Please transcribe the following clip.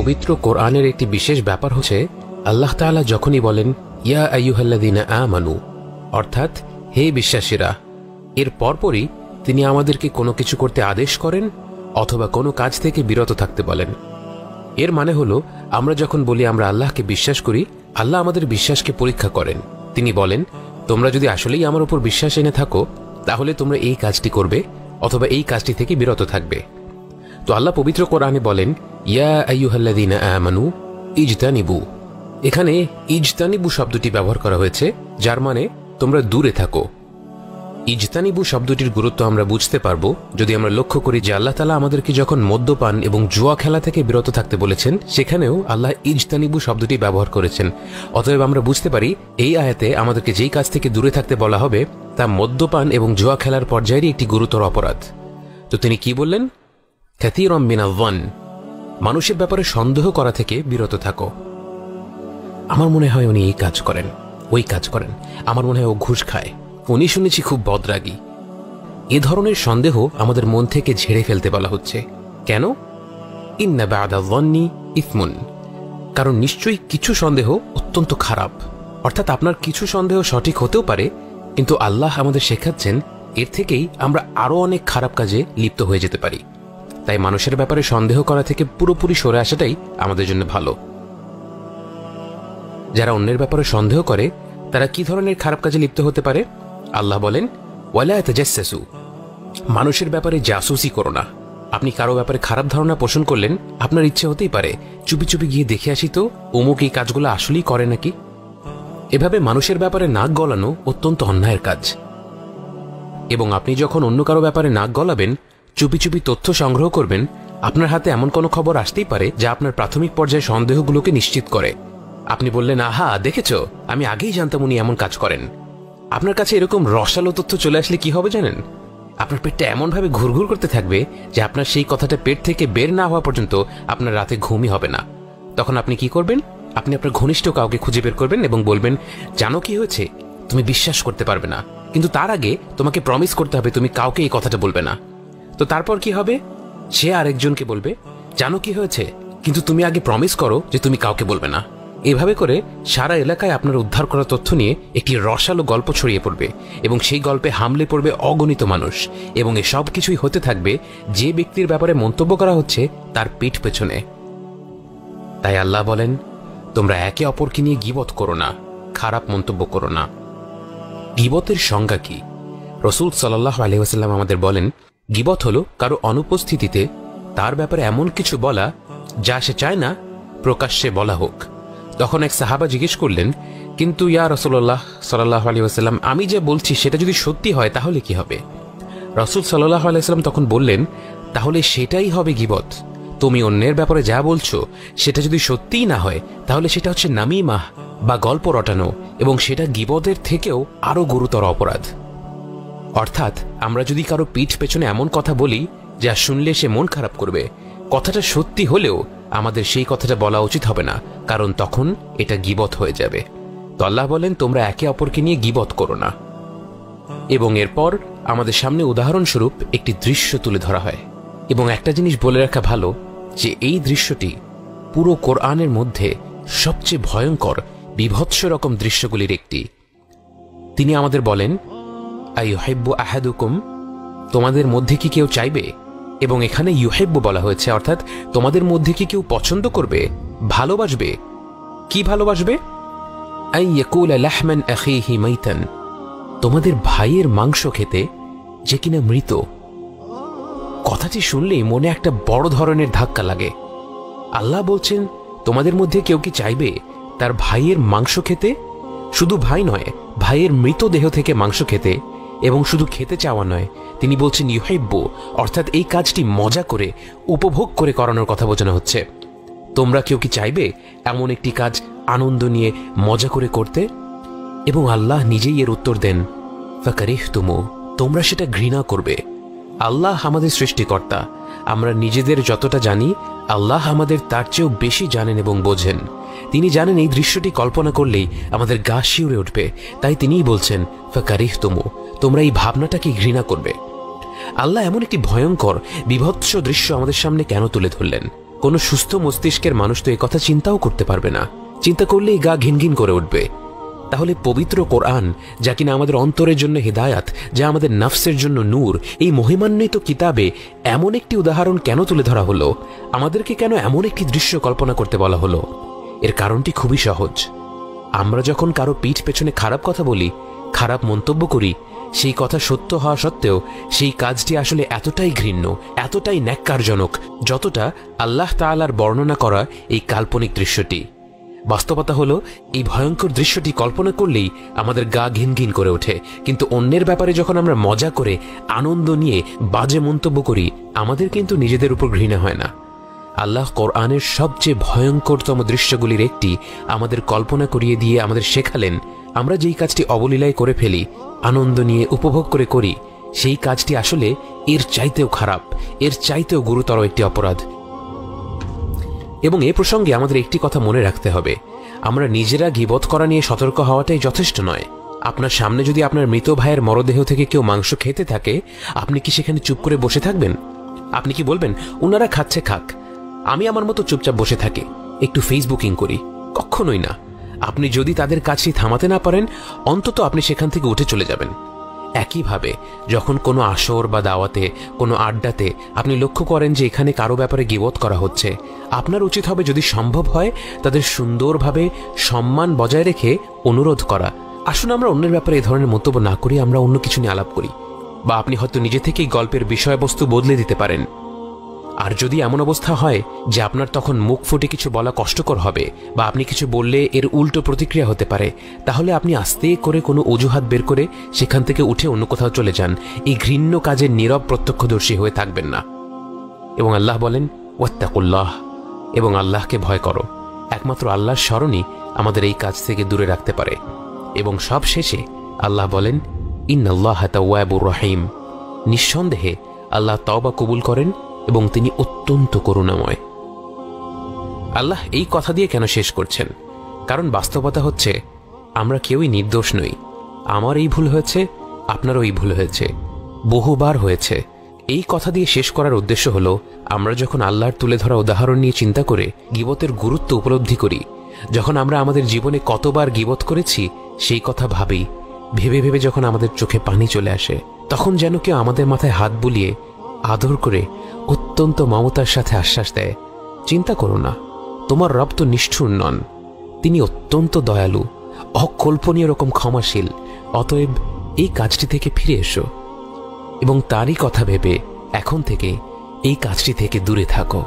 পবিত্র কোরআনের একটি বিশেষ ব্যাপার হচ্ছে আল্লাহ তাআলা যখনই বলেন ইয়া আইয়ুহাল্লাযীনা আমানু, অর্থাৎ হে বিশ্বাসীরা, এর পরপরই তিনি আমাদেরকে কোনো কিছু করতে আদেশ করেন অথবা কোনো কাজ থেকে বিরত থাকতে বলেন। এর মানে হলো আমরা যখন বলি আমরা আল্লাহকে বিশ্বাস করি, আল্লাহ আমাদের বিশ্বাসকে পরীক্ষা করেন। তিনি বলেন তোমরা যদি আসলেই আমার উপর বিশ্বাস এনে থাকো তাহলে তোমরা এই কাজটি করবে অথবা এই কাজটি থেকে বিরত থাকবে। তো আল্লাহ পবিত্র কোরআনে বলেন ইয়া আইয়ুহাল্লাযীনা আমানু ইজতানিবু। এখানে ইজতানিবু শব্দটি ব্যবহার করা হয়েছে, যার মানে তোমরা দূরে থাকো। ইজতানিবু শব্দটির গুরুত্ব আমরা বুঝতে পারবো যদি আমরা লক্ষ্য করি যে আল্লাহ তাআলা আমাদেরকে যখন মদ্যপান এবং জুয়া খেলা থেকে বিরত থাকতে বলেছেন সেখানেও আল্লাহ ইজতানিবু শব্দটি ব্যবহার করেছেন। অতএব আমরা বুঝতে পারি এই আয়াতে আমাদেরকে যেই কাজ থেকে দূরে থাকতে বলা হবে তা মদ্যপান এবং জুয়া খেলার পর্যায়েরই একটি গুরুতর অপরাধ। তো তিনি কি বললেন? কাসীরাম মিনায-যন, মানুষের ব্যাপারে সন্দেহ করা থেকে বিরত থাকো। আমার মনে হয় উনি এই কাজ করেন, ওই কাজ করেন, আমার মনে হয় ও ঘুষ খায়, উনি শুনেছি খুব বদরাগী। এ ধরনের সন্দেহ আমাদের মন থেকে ঝেড়ে ফেলতে বলা হচ্ছে। কেন? ইন্না বা'দা-যন্নি ইসমুন, কারণ নিশ্চয়ই কিছু সন্দেহ অত্যন্ত খারাপ। অর্থাৎ আপনার কিছু সন্দেহ সঠিক হতেও পারে, কিন্তু আল্লাহ আমাদের শেখাচ্ছেন এর থেকেই আমরা আরো অনেক খারাপ কাজে লিপ্ত হয়ে যেতে পারি। তাই মানুষের ব্যাপারে সন্দেহ করা থেকে পুরোপুরি সরে আসাটাই আমাদের জন্য ভালো। যারা অন্যের ব্যাপারে সন্দেহ করে তারা কি ধরনের খারাপ কাজে লিপ্ত হতে পারে? আল্লাহ বলেন ওয়ালা তাজাসসু, মানুষের ব্যাপারে জাসুসি করো না। আপনি কারো ব্যাপারে খারাপ ধারণা পোষণ করলেন, আপনার ইচ্ছে হতেই পারে চুপি চুপি গিয়ে দেখে আসি তো অমুক এই কাজগুলো আসলেই করে নাকি। এভাবে মানুষের ব্যাপারে নাক গলানো অত্যন্ত অন্যায়ের কাজ। এবং আপনি যখন অন্য কারো ব্যাপারে নাক গলাবেন, চুপি চুপি তথ্য সংগ্রহ করবেন, আপনার হাতে এমন কোনো খবর আসতেই পারে যা আপনার প্রাথমিক পর্যায়ে সন্দেহগুলোকে নিশ্চিত করে। আপনি বললেন আহা দেখেছ, আমি আগেই জানতাম উনি এমন কাজ করেন। আপনার কাছে এরকম রসালো তথ্য চলে আসলে কি হবে জানেন? আপনার পেটটা এমনভাবে ঘুরঘুর করতে থাকবে যে আপনার সেই কথাটা পেট থেকে বের না হওয়া পর্যন্ত আপনার রাতে ঘুমই হবে না। তখন আপনি কি করবেন? আপনি আপনার ঘনিষ্ঠ কাউকে খুঁজে বের করবেন এবং বলবেন জানো কি হয়েছে, তুমি বিশ্বাস করতে পারবে না, কিন্তু তার আগে তোমাকে প্রমিস করতে হবে তুমি কাউকে এই কথাটা বলবে না। তো তারপর কি হবে? সে আরেকজনকে বলবে জানো কি হয়েছে, কিন্তু তুমি আগে প্রমিস করো যে তুমি কাউকে বলবে না। এভাবে করে সারা এলাকায় আপনার উদ্ধার করা তথ্য নিয়ে একটি রসালো গল্প ছড়িয়ে পড়বে এবং সেই গল্পে হামলে পড়বে অগণিত মানুষ, এবং এসব কিছুই হতে থাকবে যে ব্যক্তির ব্যাপারে মন্তব্য করা হচ্ছে তার পিঠ পেছনে। তাই আল্লাহ বলেন তোমরা একে অপরকে নিয়ে গীবত করো না, খারাপ মন্তব্য করো না। গীবতের সংজ্ঞা কি? রাসূল সাল্লাল্লাহু আলাইহি ওয়াসাল্লাম আমাদের বলেন গীবত হলো কারো অনুপস্থিতিতে তার ব্যাপারে এমন কিছু বলা যা সে চায় না প্রকাশ্যে বলা হোক। তখন এক সাহাবা জিজ্ঞেস করলেন কিন্তু ইয়া রাসূলুল্লাহ সাল্লাল্লাহু আলাইহি ওয়াসাল্লাম, আমি যে বলছি সেটা যদি সত্যি হয় তাহলে কি হবে? রাসূল সাল্লাল্লাহু আলাইহি ওয়াসাল্লাম তখন বললেন তাহলে সেটাই হবে গীবত। তুমি অন্যের ব্যাপারে যা বলছো সেটা যদি সত্যিই না হয় তাহলে সেটা হচ্ছে নামিমাহ বা গল্প রটানো, এবং সেটা গীবতের থেকেও আরো গুরুতর অপরাধ। অর্থাৎ আমরা যদি কারো পিঠ পেছনে এমন কথা বলি যা শুনলে সে মন খারাপ করবে, কথাটা সত্যি হলেও আমাদের সেই কথাটা বলা উচিত হবে না, কারণ তখন এটা গীবত হয়ে যাবে। তো আল্লাহ বলেন তোমরা একে অপরকে নিয়ে গীবত করো না। এবং এরপর আমাদের সামনে উদাহরণস্বরূপ একটি দৃশ্য তুলে ধরা হয়, এবং একটা জিনিস বলে রাখা ভালো যে এই দৃশ্যটি পুরো কোরআনের মধ্যে সবচেয়ে ভয়ঙ্কর বিভৎস রকম দৃশ্যগুলির একটি। তিনি আমাদের বলেন আইয়ুহিব্বু আহাদুকুম, তোমাদের মধ্যে কি কেউ চাইবে, এবং এখানে ইউহিব্বু বলা হয়েছে, অর্থাৎ তোমাদের মধ্যে কি কেউ পছন্দ করবে, ভালোবাসবে। কি ভালোবাসবে? আইয়াকুলা লাহমান আখিহি মাইতান, তোমাদের ভাইয়ের মাংস খেতে যে কিনা মৃত। কথাটি শুনলেই মনে একটা বড় ধরনের ধাক্কা লাগে। আল্লাহ বলছেন তোমাদের মধ্যে কেউ কি চাইবে তার ভাইয়ের মাংস খেতে? শুধু ভাই নয়, ভাইয়ের মৃতদেহ থেকে মাংস খেতে, এবং শুধু খেতে চাওয়া নয়, তিনি বলছেন ইউহিব্বু, অর্থাৎ এই কাজটি মজা করে উপভোগ করে করানোর কথা বোঝানো হচ্ছে। তোমরা কেউ কি চাইবে এমন একটি কাজ আনন্দ নিয়ে মজা করে করতে? এবং আল্লাহ নিজেই এর উত্তর দেন ফাকারিহতুমু, তোমরা সেটা ঘৃণা করবে। আল্লাহ আমাদের সৃষ্টিকর্তা, আমরা নিজেদের যতটা জানি আল্লাহ আমাদের তার চেয়েও বেশি জানেন এবং বোঝেন। তিনি জানেন এই দৃশ্যটি কল্পনা করলেই আমাদের গা শিউরে উঠবে, তাই তিনিই বলছেন ফাকারিহতুমু, তোমরা এই ভাবনাটাকে ঘৃণা করবে। আল্লাহ এমন একটি ভয়ঙ্কর বিভৎস দৃশ্য আমাদের সামনে কেন তুলে ধরলেন? কোনো সুস্থ মস্তিষ্কের মানুষ তো কথা চিন্তাও করতে পারবে না, চিন্তা করলেই গা ঘিনঘিন করে উঠবে। তাহলে পবিত্র কোরআন, যা কিনা আমাদের অন্তরের জন্য হিদায়াত, যা আমাদের নফসের জন্য নূর, এই মহিমান্বিত কিতাবে এমন একটি উদাহরণ কেন তুলে ধরা হলো? আমাদেরকে কেন এমন একটি দৃশ্য কল্পনা করতে বলা হলো? এর কারণটি খুবই সহজ। আমরা যখন কারো পিঠ পেছনে খারাপ কথা বলি, খারাপ মন্তব্য করি, সেই কথা সত্য হওয়া সত্ত্বেও সেই কাজটি আসলে এতটাই ঘৃণ্য, এতটাই ন্যাক্কারজনক, যতটা আল্লাহ তাআলার বর্ণনা করা এই কাল্পনিক দৃশ্যটি। বাস্তবতা হলো, এই ভয়ঙ্কর দৃশ্যটি কল্পনা করলেই আমাদের গা ঘিনঘিন করে ওঠে। কিন্তু অন্যের ব্যাপারে যখন আমরা মজা করে, আনন্দ নিয়ে বাজে মন্তব্য করি, আমাদের কিন্তু নিজেদের উপর ঘৃণা হয় না। আল্লাহ কোরআনের সবচেয়ে ভয়ঙ্করতম দৃশ্যগুলির একটি আমাদের কল্পনা করিয়ে দিয়ে আমাদের শেখালেন, আমরা যেই কাজটি অবলীলায় করে ফেলি, আনন্দ নিয়ে উপভোগ করে করি, সেই কাজটি আসলে এর চাইতেও খারাপ, এর চাইতেও গুরুতর একটি অপরাধ। এবং এ প্রসঙ্গে আমাদের একটি কথা মনে রাখতে হবে, আমরা নিজেরা গীবত করা নিয়ে সতর্ক হওয়াটাই যথেষ্ট নয়। আপনার সামনে যদি আপনার মৃত ভাইয়ের মরদেহ থেকে কেউ মাংস খেতে থাকে, আপনি কি সেখানে চুপ করে বসে থাকবেন? আপনি কি বলবেন, ওনারা খাচ্ছে খাক, আমি আমার মতো চুপচাপ বসে থাকি, একটু ফেসবুকিং করি? কখনোই না। আপনি যদি তাদের কাজটি থামাতে না পারেন, অন্তত আপনি সেখান থেকে উঠে চলে যাবেন। একইভাবে যখন কোনো আসর বা দাওয়াতে, কোনো আড্ডাতে আপনি লক্ষ্য করেন যে এখানে কারো ব্যাপারে গীবত করা হচ্ছে, আপনার উচিত হবে যদি সম্ভব হয় তাদের সুন্দরভাবে সম্মান বজায় রেখে অনুরোধ করা, আসুন আমরা অন্যের ব্যাপারে এ ধরনের মন্তব্য না করি, আমরা অন্য কিছু নিয়ে আলাপ করি। বা আপনি হয়তো নিজে থেকেই গল্পের বিষয়বস্তু বদলে দিতে পারেন। আর যদি এমন অবস্থা হয় যে আপনার তখন মুখ ফুটে কিছু বলা কষ্টকর হবে, বা আপনি কিছু বললে এর উল্টো প্রতিক্রিয়া হতে পারে, তাহলে আপনি আস্তে করে কোনো অজুহাত বের করে সেখান থেকে উঠে অন্য কোথাও চলে যান। এই ঘৃণ্য কাজের নীরব প্রত্যক্ষদর্শী হয়ে থাকবেন না। এবং আল্লাহ বলেন, ওয়াত্তাকুল্লাহ, এবং আল্লাহকে ভয় করো। একমাত্র আল্লাহর স্মরণই আমাদের এই কাজ থেকে দূরে রাখতে পারে। এবং সব শেষে আল্লাহ বলেন, ইন্নাল্লাহা তাওয়াবুর রহিম, নিঃসন্দেহে আল্লাহ তওবা কবুল করেন এবং তিনি অত্যন্ত করুণাময়। আল্লাহ এই কথা দিয়ে কেন শেষ করছেন? কারণ বাস্তবতা হচ্ছে, আমরা কেউই নির্দোষ নই। আমার এই ভুল হয়েছে, আপনারও এই ভুল হয়েছে, বহুবার হয়েছে। এই কথা দিয়ে শেষ করার উদ্দেশ্য হলো, আমরা যখন আল্লাহর তুলে ধরা উদাহরণ নিয়ে চিন্তা করে গীবতের গুরুত্ব উপলব্ধি করি, যখন আমরা আমাদের জীবনে কতবার গীবত করেছি সেই কথা ভাবি, ভেবে ভেবে যখন আমাদের চোখে পানি চলে আসে, তখন যেন কেউ আমাদের মাথায় হাত বুলিয়ে আদর করে অত্যন্ত মমতার সাথে আশ্বাস দেয়, চিন্তা করো না, তোমার রব তো নিষ্ঠুর নন, তিনি অত্যন্ত দয়ালু, অকল্পনীয় রকম ক্ষমাশীল, অতএব এই কাজটি থেকে ফিরে এসো এবং তারই কথা ভেবে এখন থেকে এই কাজটি থেকে দূরে থাকো।